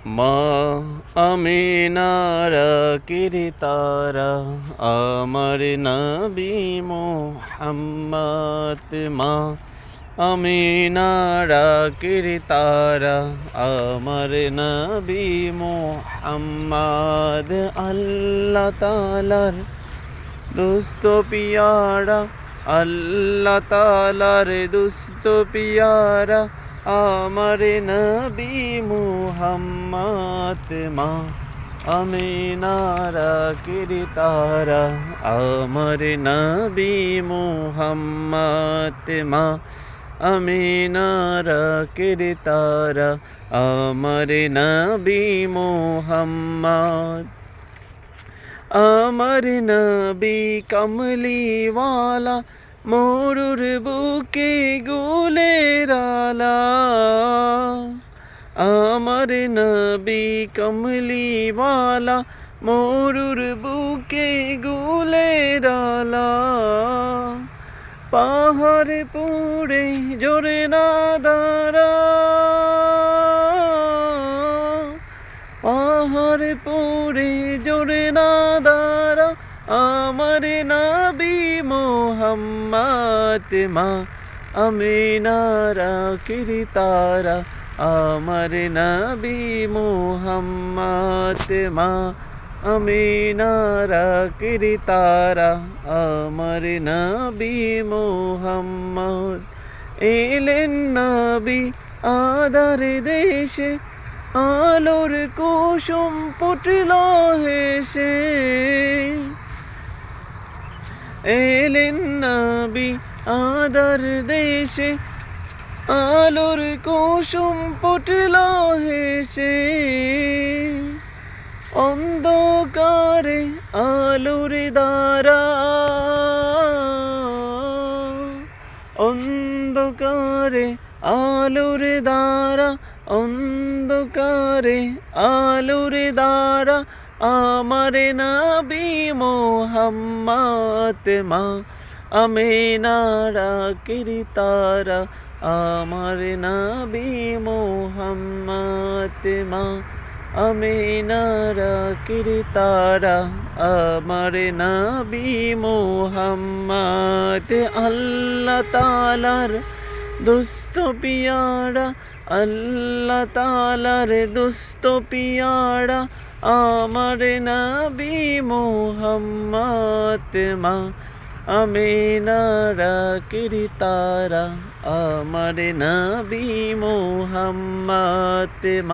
মা আমিনার কিরিতারা আমার নবী মুহাম্মদ মা আমিনার কিরিতারা আমার নবী মুহাম্মদ আল্লাহ তাআলার দুস্থ পিয়ারা আল্লাহ তাআলার দুস্থ পিয়ারা আমার নবী মুহাম্মদ মা আমিনার কিরিতারা আমার নবী মুহাম্মদ মা আমিনার কিরিতারা আমার নবী মুহাম্মদ আমার নবী কমলিওয়ালা মোরুর বুকে গুলের আলা আমার নবী কমলিওয়ালা মোরুর বুকে গুলের আলা পাহাড় পুড়ে জোরে না দাঁড়া পাহাড় পুড়ে জোরে না দাঁড়া আমার নবী মুহাম্মদ মা আমিনার কিরিতারা আমার নবী মুহাম্মদ মা আমিনার কিরিতারা আমার নবী মুহাম্মদ এলেন নবী আদার দেশে আলোর কুসুম ফুটল হেসে এলেন নবী আদার দেশে আলোর কুসুম ফুটল হেসে অন্ধকারে আলোর দ্বারা অন্ধকারে আলোর দ্বারা অন্ধকারে আলোর দ্বারা আমার নবী মুহাম্মদ মা আমিনার কিরিতারা আমার নবী মুহাম্মদ মা আমিনার কিরিতারা আমার নবী মুহাম্মদ আল্লাহ তাআলার দুস্থ পিয়ারা আল্লাহ তাআলার দুস্থ পিয়ারা আমার নবী মুহাম্মদ মা আমিনার কিরিতারা আমার নবী মুহাম্মদ মা